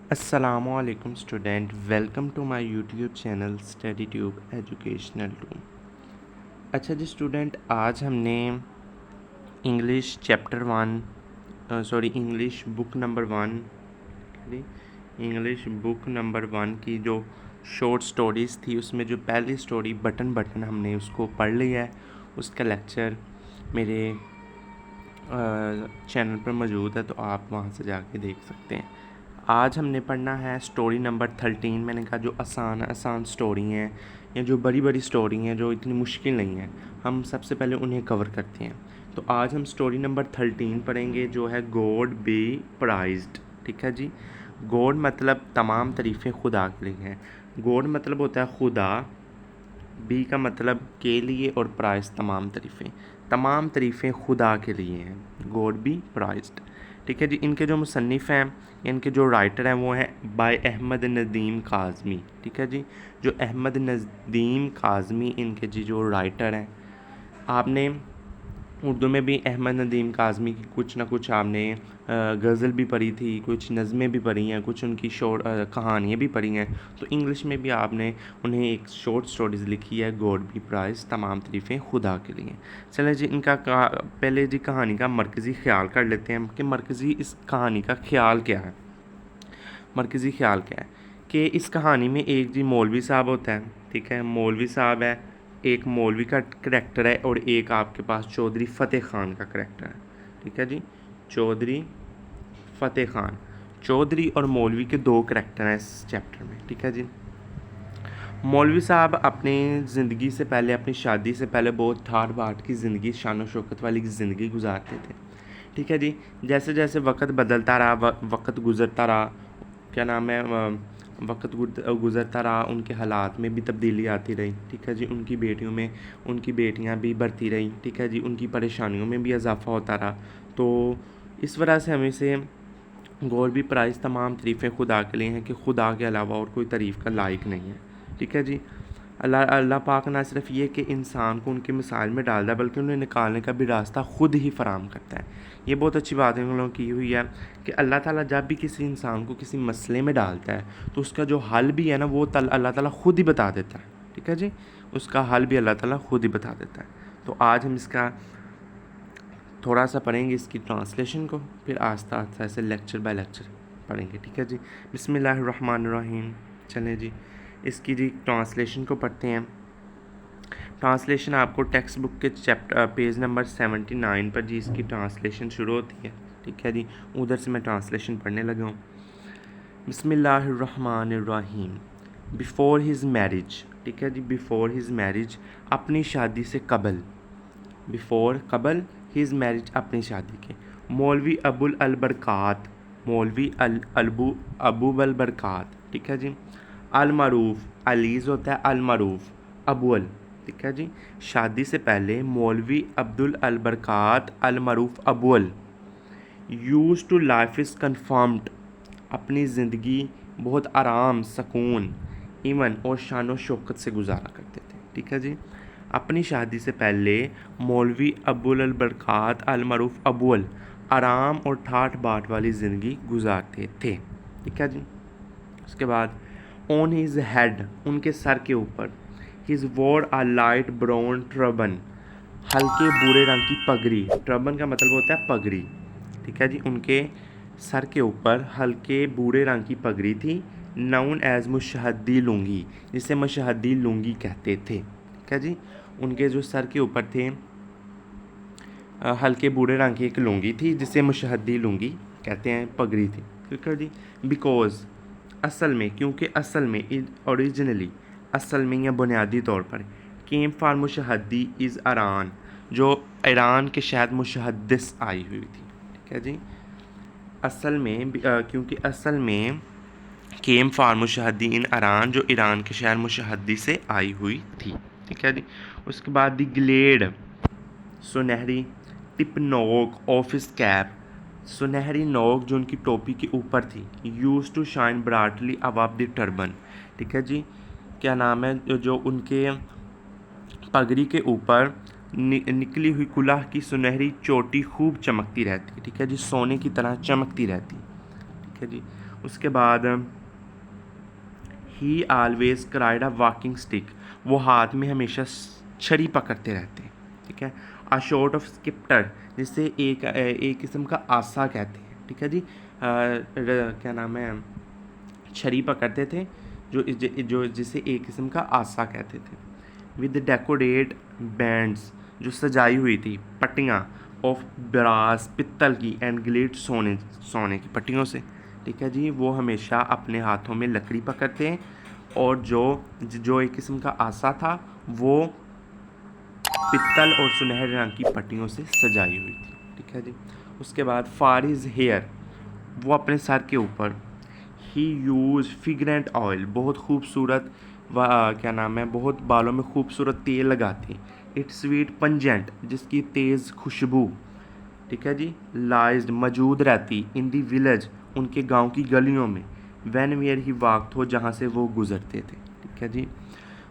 अस्सलामुअलैकुम student, welcome to my YouTube channel Study Tube Educational two. अच्छा जी student, आज हमने English chapter 1 English book number 1 English book number 1 की जो शॉर्ट स्टोरीज़ थी उसमें जो पहली स्टोरी बटन बटन हमने उसको पढ़ लिया है। उसका लेक्चर मेरे चैनल पर मौजूद है, तो आप वहाँ से जाके देख सकते हैं। आज हमने पढ़ना है स्टोरी नंबर 13। मैंने कहा जो आसान स्टोरी हैं या जो बड़ी बड़ी स्टोरी हैं जो इतनी मुश्किल नहीं है, हम सबसे पहले उन्हें कवर करते हैं। तो आज हम स्टोरी नंबर 13 पढ़ेंगे, जो है गॉड बी प्राइज्ड। ठीक है जी। गॉड मतलब तमाम तारीफ़ें खुदा के लिए हैं। गॉड मतलब होता है खुदा, बी का मतलब के लिए, और प्राइस तमाम तारीफ़ें खुदा के लिए हैं। God B prized. ठीक है जी। इनके जो मुसन्निफ़ हैं, इनके जो राइटर हैं वो हैं बाय अहमद नदीम काज़मी। ठीक है जी। जो अहमद नदीम काज़मी इनके जी जो राइटर हैं। आपने उर्दू में भी अहमद नदीम काज़मी की कुछ ना कुछ आपने गज़ल भी पढ़ी थी, कुछ नज़में भी पढ़ी हैं, कुछ उनकी शॉर्ट कहानियाँ भी पढ़ी हैं। तो इंग्लिश में भी आपने उन्हें एक शॉर्ट स्टोरीज़ लिखी है, गॉड बी प्राइज़, तमाम तारीफ़ें खुदा के लिए। चलें जी, पहले जी कहानी का मरकज़ी ख़्याल कर लेते हैं कि मरकज़ी इस कहानी का ख़्याल क्या है। मरकज़ी ख़्याल क्या है कि इस कहानी में एक जी मौलवी साहब होता है। ठीक है, मौलवी साहब है, एक मौलवी का करैक्टर है, और एक आपके पास चौधरी फ़तेह ख़ान का करैक्टर है। ठीक है जी। चौधरी फ़तेह ख़ान, चौधरी और मौलवी के दो करैक्टर हैं इस चैप्टर में। ठीक है जी। मौलवी साहब अपनी ज़िंदगी से पहले, अपनी शादी से पहले बहुत ठाट बाट की ज़िंदगी, शान शौकत वाली ज़िंदगी गुजारते थे। ठीक है जी। जैसे जैसे वक्त बदलता रहा, वक्त गुज़रता रहा, क्या नाम है, वक्त गुज़रता रहा, उनके हालात में भी तब्दीली आती रही। ठीक है जी। उनकी बेटियां भी बढ़ती रहीं। ठीक है जी। उनकी परेशानियों में भी इजाफ़ा होता रहा। तो इस वजह से हमें से गौर भी प्राइस तमाम तारीफ़ें खुदा के लिए हैं कि खुदा के अलावा और कोई तारीफ़ का लायक नहीं है। ठीक है जी। अल्लाह पाक ना सिर्फ ये कि इंसान को उनके मिसाल में डालता है, बल्कि उन्हें निकालने का भी रास्ता ख़ुद ही फराम करता है। ये बहुत अच्छी बात इन लोगों की हुई है कि अल्लाह ताला जब भी किसी इंसान को किसी मसले में डालता है तो उसका जो हल भी है ना, वो अल्लाह ताला ख़ुद ही बता देता है। ठीक है जी। उसका हल भी अल्लाह ताला ख़ुद ही बता देता है। तो आज हम इसका थोड़ा सा पढ़ेंगे, इसकी ट्रांसलेशन को, फिर आस्ता आस्ता ऐसे लेक्चर बाय लेक्चर पढ़ेंगे। ठीक है जी। बिस्मिल्लाहिर्रहमानिर्रहीम। चलें जी, इसकी जी ट्रांसलेशन को पढ़ते हैं। ट्रांसलेशन आपको टेक्स्ट बुक के चैप्टर पेज नंबर 79 पर जी इसकी ट्रांसलेशन शुरू होती है। ठीक है जी। उधर से मैं ट्रांसलेशन पढ़ने लगा हूँ। बिस्मिल्लाहिर्रहमानिर्रहीम। Before his marriage. ठीक है जी। बिफ़ोर हिज़ मैरिज, अपनी शादी से कबल। बिफ़ोर कबल हिज़ मैरिज, अपनी शादी के। मौलवी अबुल अल बरक़ात, मौलवी अबू अल बरक़ात। ठीक है जी। अल मरूफ़, अलीज़ होता है अल मरूफ़, अबुल। ठीक है जी। शादी से पहले मौलवी Abdul al Barakat al Maruf Abul use to life is confirmed, अपनी ज़िंदगी बहुत आराम, सकून, इवन और शान शौकत से गुजारा करते थे। ठीक है जी। अपनी शादी से पहले मौलवी अबुल अल बरक़ात अल मरूफ़ अबुल आराम और ठाट बाट वाली ज़िंदगी गुजारते थे। ठीक है जी। उसके बाद ऑन हिज हेड, उनके सर के ऊपर, हिज वोर अ लाइट ब्राउन ट्रबन, हल्के भूरे रंग की पगड़ी। ट्रबन का मतलब होता है पगड़ी। ठीक है जी। उनके सर के ऊपर हल्के भूरे रंग की पगड़ी थी, नाउन एज मुशहदी लुंगी, जिसे मुशहदी लुंगी कहते थे। ठीक है जी। उनके जो सर के ऊपर थे हल्के भूरे रंग की एक लुंगी थी, जिसे मुशहदी लुंगी कहते हैं, पगड़ी थी। ठीक है जी। बिकॉज, असल में, क्योंकि असल में, ओरिजिनली, असल में या बुनियादी तौर पर, केम फार मुशहदी इज़ ईरान, जो ईरान के शायद मुशहदिस आई हुई थी। ठीक है जी। असल में क्योंकि असल में केम फार मुशहदी इन ईरान, जो ईरान के शहर मुशहदी से आई हुई थी। ठीक है जी। उसके बाद दी ग्लेड, सुनहरी, टिप नोक ऑफिस कैप, सुनहरी नोक जो उनकी टोपी के ऊपर थी, used to shine brightly above the turban. ठीक है जी। क्या नाम है, जो उनके पगड़ी के ऊपर निकली हुई कुलाह की सुनहरी चोटी खूब चमकती रहती। ठीक है जी। सोने की तरह चमकती रहती। ठीक है जी। उसके बाद ही always cried a walking stick, वो हाथ में हमेशा छड़ी पकड़ते रहते हैं, ठीक है। अ शॉर्ट ऑफ स्किप्टर, जिसे एक किस्म का आसा कहते हैं, ठीक है जी। क्या नाम है, छड़ी पकड़ते थे जो जिसे एक किस्म का आसा कहते थे। विद डेकोरेट बैंड्स, जो सजाई हुई थी पट्टियाँ, ऑफ ब्रास, पित्तल की, एंड ग्लेड, सोने की पट्टियों से, ठीक है जी। वो हमेशा अपने हाथों में लकड़ी पकड़ते हैं और जो एक किस्म का आसा था वो पित्तल और सुनहरे रंग की पट्टियों से सजाई हुई थी, ठीक है जी। उसके बाद फार हिज हेयर, वो अपने सर के ऊपर, ही यूज फिगरेंट ऑयल, बहुत खूबसूरत व क्या नाम है, बहुत बालों में खूबसूरत तेल लगाते हैं। इट्स स्वीट पंजेंट, जिसकी तेज़ खुशबू, ठीक है जी, लाइज्ड, मौजूद रहती, इन दी विलेज, उनके गांव की गलियों में, वैन वेयर ही वाक्ड हो, जहाँ से वो गुजरते थे, ठीक है जी।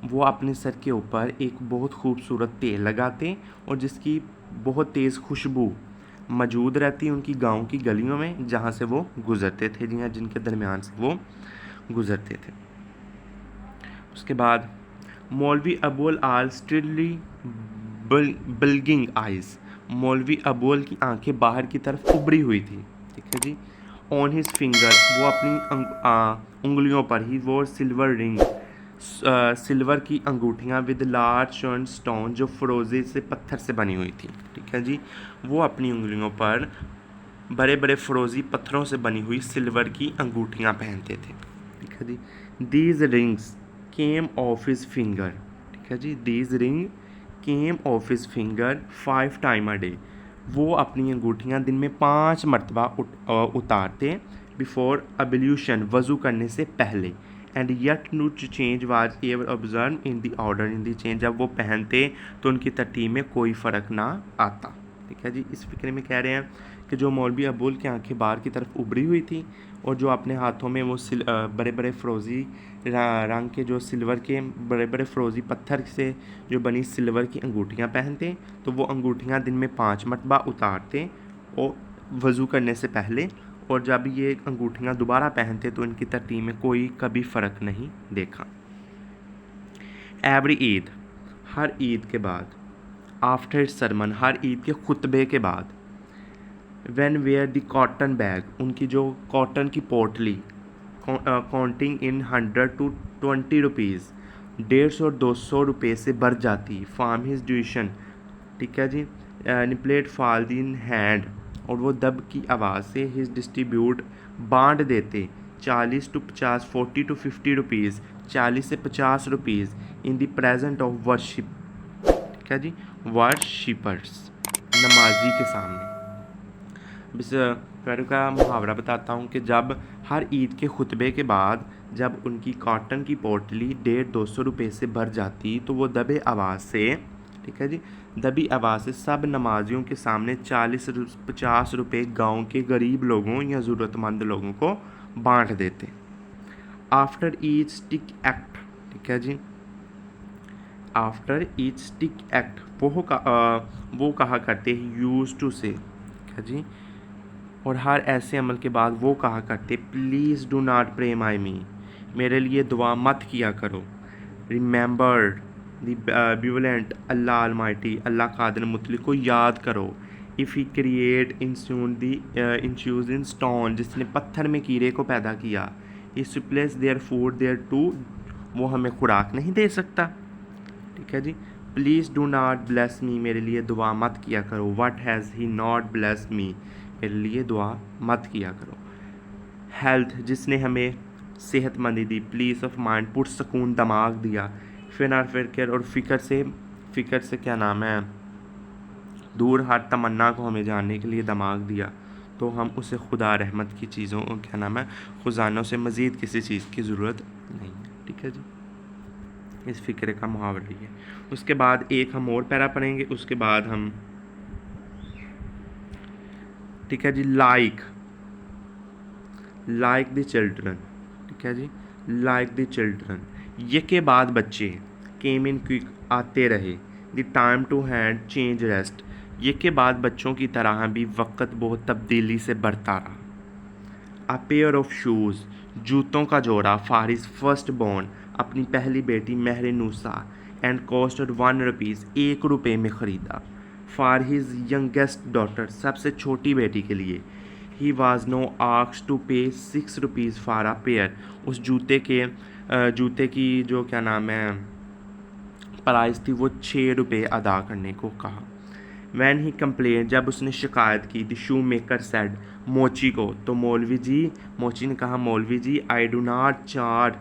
वो अपने सर के ऊपर एक बहुत खूबसूरत तेल लगाते और जिसकी बहुत तेज़ खुशबू मौजूद रहती उनकी गांव की गलियों में, जहाँ से वो गुजरते थे, जी हाँ, जिनके दरमियान से वो गुजरते थे। उसके बाद मौलवी अबुल आल स्टिली बल्गिंग आइज़, मौलवी अबुल की आंखें बाहर की तरफ उभरी हुई थी, ठीक है जी। ऑन हिज फिंगर, वो अपनी उंगलियों पर ही वो सिल्वर रिंग, सिल्वर की अंगूठियाँ, विद लार्ज स्टोन, जो फरोजे से पत्थर से बनी हुई थी, ठीक है जी। वो अपनी उंगलियों पर बड़े बड़े फरोजी पत्थरों से बनी हुई सिल्वर की अंगूठियाँ पहनते थे, ठीक है जी। These rings came off his finger, ठीक है जी। These ring came off his finger 5 time a day, वो अपनी अंगूठियाँ दिन में 5 मरतबा उतारते, बिफोर अबल्यूशन, वज़ू करने से पहले, and yet to change was ever observe in the order in the change, जब वो पहनते तो उनकी तरतीब में कोई फ़र्क ना आता, ठीक है जी। इस फिक्रे में कह रहे हैं कि जो मौलवी अबुल की आंखें बाहर की तरफ उभरी हुई थी और जो अपने हाथों में वो बड़े बड़े फ़रोज़ी रंग के, जो सिल्वर के बड़े बड़े फ़रोज़ी पत्थर से जो बनी सिल्वर की अंगूठियाँ पहनते, तो वो अंगूठियाँ दिन में 5 मरतबा उतारते और वज़ू करने से पहले, और जब ये अंगूठियाँ दोबारा पहनते तो इनकी तरतीब में कोई कभी फ़र्क नहीं देखा। एवरी ईद, हर ईद के बाद, आफ्टर सरमन, हर ईद के खुतबे के बाद, when wear the cotton bag, उनकी जो कॉटन की पोटली, काउंटिंग इन 100 to 20 रुपीज़, 150 और 200 रुपये से बढ़ जाती, फार्म हिज ट्यूशन, ठीक है जी। निपलेट फाल इन हैंड, और वो दब की आवाज़ से हिज डिस्ट्रीब्यूट, बांट देते, 40 to 50, 40 to 50 रुपीज़, 40 से 50 rupees, in the present of worship, ठीक है जी, वर्शिपर्स, नमाजी के सामने। इस पैरों का मुहावरा बताता हूँ कि जब हर ईद के खुतबे के बाद जब उनकी कॉटन की पोटली 150-200 रुपये से भर जाती तो वो दबे आवाज़ से, ठीक है जी, दबी आवाज़ से सब नमाजियों के सामने 40-50 रुपये गांव के गरीब लोगों या ज़रूरतमंद लोगों को बांट देते। आफ्टर ईच स्टिक एक्ट, ठीक है जी, आफ्टर ईच स्टिक एक्ट, वो कहा करते यूज़ टू से, ठीक है जी, और हर ऐसे अमल के बाद वो कहा करते, please do not pray my me, मेरे लिए दुआ मत किया करो। Remember the benevolent Allah almighty, Allah कादिर मुतलक को याद करो। इफ़ ही क्रिएट इंश्यूज इन स्टोन, जिसने पत्थर में कीड़े को पैदा किया, is place there food there too, वो हमें खुराक नहीं दे सकता, ठीक है जी। Please do not bless me, मेरे लिए दुआ मत किया करो। What has he not bless me, मेरे लिए दुआ मत किया करो। हेल्थ, जिसने हमें सेहतमंदी दी। पीस ऑफ माइंड, पुरसकून दिमाग दिया। फिक्र, और फ़िक्र से क्या नाम है, दूर हर तमन्ना को हमें जानने के लिए दिमाग दिया, तो हम उसे खुदा रहमत की चीज़ों, क्या नाम है, खुजानों से मज़ीद किसी चीज़ की ज़रूरत नहीं है, ठीक है जी। इस फ़िक्रे का मुहावरा ही है। उसके बाद एक हम और पैरा पढ़ेंगे, उसके बाद हम, ठीक है जी, लाइक द चिल्ड्रन, ठीक है जी, लाइक द चिल्ड्रन, ये के बाद बच्चे, केम इन क्विक, आते रहे, the time to hand change rest, ये के बाद बच्चों की तरह भी वक्त बहुत तब्दीली से बढ़ता रहा। अ पेयर ऑफ शूज़, जूतों का जोड़ा, फॉर हिज फर्स्ट बॉर्न, अपनी पहली बेटी महरनूसा, एंड कॉस्टेड 1 रुपीज़, 1 रुपये में ख़रीदा। फॉर हिज यंगेस्ट डॉटर, सबसे छोटी बेटी के लिए, he was no asked to pay 6 rupees for a pair, उस जूते की जो क्या नाम है प्राइस थी वो 6 रुपये अदा करने को कहा। वैन ही कंप्लेन, जब उसने शिकायत की, द शू मेकर सेड, मोची को, तो मोची ने कहा, मौलवी जी, I do not charge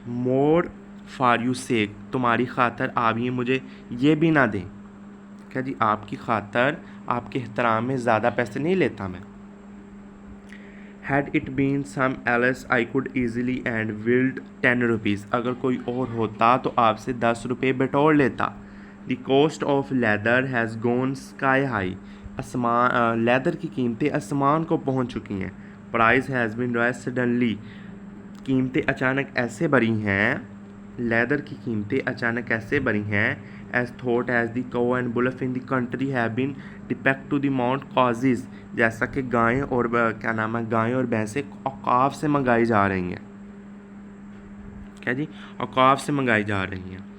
more for you sake, तुम्हारी खातर आप ये मुझे ये भी ना दें। क्या जी, आपकी खातर आपके एहतराम में ज़्यादा पैसे नहीं लेता मैं। Had it been some else I could easily and willed 10 rupees, अगर कोई और होता तो आपसे 10 रुपये बटोर लेता। The cost of leather has gone sky high, leather की कीमतें आसमान को पहुंच चुकी हैं। Price has been rise suddenly, कीमतें अचानक ऐसे बढ़ी हैं, लेदर की कीमतें अचानक ऐसे बढ़ी हैं, as thought as the cow and bull in the country have been depict to the mount causes, जैसा कि गायें और गायें और भैंसें औकाफ से मंगाई जा रही हैं। क्या जी, औकाफ से मंगाई जा रही हैं।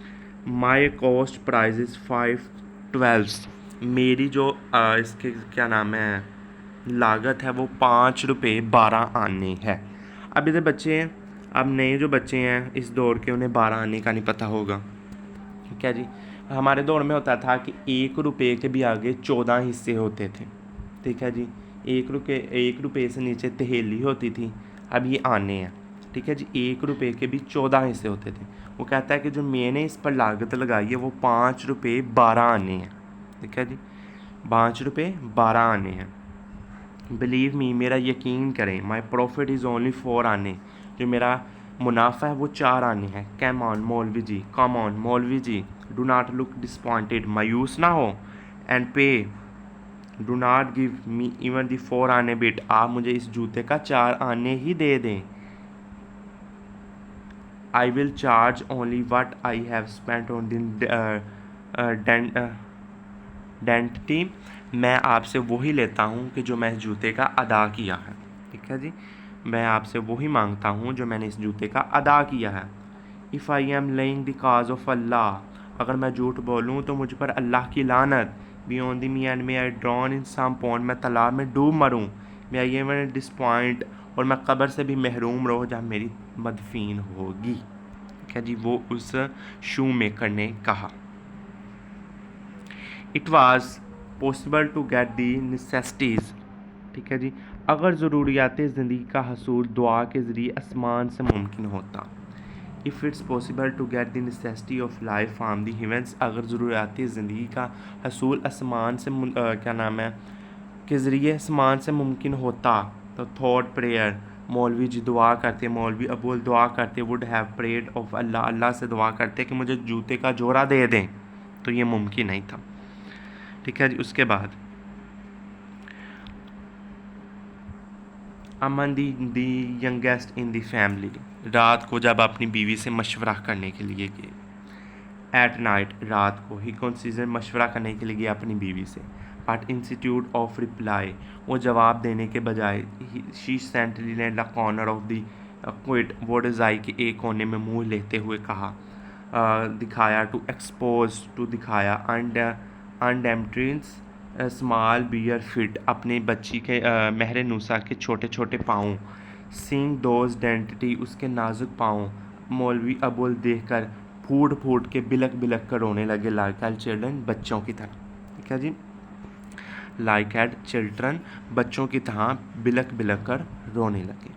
माई कॉस्ट प्राइजेज 5/12, मेरी जो इसके क्या नाम है लागत है वो 5 रुपये 12 आने है। अब इधर बच्चे हैं, अब नए जो बच्चे हैं इस दौर के, उन्हें 12 आने का नहीं पता होगा। क्या जी, हमारे दौर में होता था कि 1 रुपये के भी आगे 14 हिस्से होते थे। ठीक है जी, 1 रुपये से नीचे तहेली होती थी, अब ये आने हैं। ठीक है जी, 1 रुपये के भी 14 हिस्से होते थे। वो कहता है कि जो मैंने इस पर लागत लगाई है वो 5 रुपये 12 आने हैं। ठीक है जी, 5 रुपये 12 आने हैं। बिलीव मी, मेरा यकीन करें, माई प्रॉफिट इज़ ओनली 4 आने, जो मेरा मुनाफा है वो 4 आने हैं। कम ऑन मौलवी जी, डू नॉट लुक डिसपॉइंटेड, मायूस ना हो, एंड पे, do not give me even the 4 आने बिट, आप मुझे इस जूते का 4 आने ही दे दें। I will charge only what I have spent on identity, मैं आपसे वही लेता हूँ कि जो मैं इस जूते का अदा किया है। ठीक है जी, मैं आपसे वही मांगता हूँ जो मैंने इस जूते का अदा किया है। If I am lying the cause of Allah, अगर मैं झूठ बोलूँ तो मुझ पर अल्लाह की लानत। Beyond the me and may I drown in some pond, मैं तालाब में डूब मरूँ। मे आई एवन डिसपॉइंट, और मैं कब्र से भी महरूम रहूँ जहाँ मेरी मदफीन होगी। ठीक है जी, वो उस शू मेकर ने कहा। It was possible to get the necessities, ठीक है जी, अगर ज़रूरियात ज़िंदगी का हसूल दुआ के ज़रिए आसमान से मुमकिन होता। If it's possible to get the necessity of life from the heavens, अगर ज़रूरियात ज़िंदगी का हसूल आसमान से के ज़रिए आसमान से मुमकिन होता, तो थॉट प्रेयर, मौलवी जी दुआ करते, मौलवी अबूल दुआ करते, वुड हैव प्रेड ऑफ अल्लाह, अल्लाह से दुआ करते कि मुझे जूते का जोड़ा दे दें, तो ये मुमकिन नहीं था। ठीक है जी, उसके बाद अमन दी यंगेस्ट इन दी फैमिली, रात को जब अपनी बीवी से मशवरा करने के लिए गए। एट नाइट, रात को, ही कंसीडर, मशवरा करने के लिए गया अपनी बीवी से। बट इंस्टीट्यूट ऑफ रिप्लाई, वो जवाब देने के बजाय, she saintly land the corner of the quit, वो रज़ाई के एक कोने में मुंह लेते हुए कहा, दिखाया, टू एक्सपोज, टू दिखाया, अनडेम्ट्रींस स्मॉल बियर फिट, अपने बच्ची के महरनूसा के छोटे छोटे पाँव। सींग दोज डेंटिटी, उसके नाजुक पाँव। मौलवी अबुल देखकर फूट फूट के बिलक बिलक कर रोने लगे, लाइक एट चिल्ड्रन, बच्चों की तरह। ठीक है जी, लाइक एट चिल्ड्रन, बच्चों की तरह बिलक बिलक कर रोने लगे।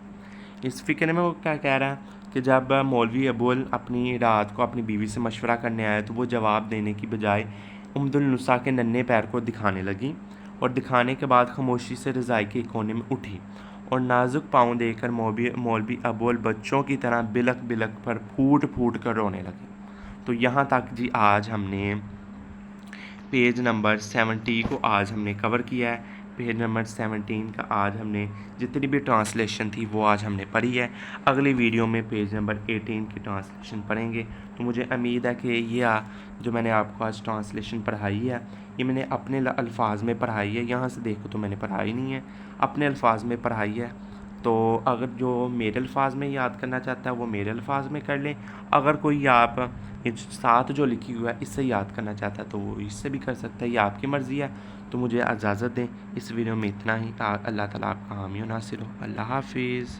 इस फिक्र में वो क्या कह रहा है कि जब मौलवी अबुल अपनी रात को अपनी बीवी से मशवरा करने आया तो वो जवाब देने की बजाय उम्दुल नुसा के नन्हे पैर को दिखाने लगी, और दिखाने के बाद खामोशी से रज़ाई के कोने में उठी, और नाजुक पाँव देखकर मौलवी अबुल बच्चों की तरह बिलक बिलक पर फूट फूट कर रोने लगे। तो यहाँ तक जी आज हमने पेज नंबर 70 को आज हमने कवर किया है। पेज नंबर 17 का आज हमने जितनी भी ट्रांसलेशन थी वो आज हमने पढ़ी है। अगली वीडियो में पेज नंबर 18 की ट्रांसलेशन पढ़ेंगे। तो मुझे उम्मीद है कि ये जो मैंने आपको आज ट्रांसलेशन पढ़ाई है ये मैंने अपने अल्फाज में पढ़ाई है। यहाँ से देखो तो मैंने पढ़ाई नहीं है, अपने अल्फाज में पढ़ाई है। तो अगर जो मेरे अल्फाज में याद करना चाहता है वो मेरे अल्फाज में कर लें, अगर कोई आप ये साथ जो लिखी हुआ है इससे याद करना चाहता है तो वो इससे भी कर सकता है, ये आपकी मर्ज़ी है। तो मुझे इजाज़त दें, इस वीडियो में इतना ही। अल्लाह ताला आपका हामी और नासिर हो। अल्लाह हाफिज़।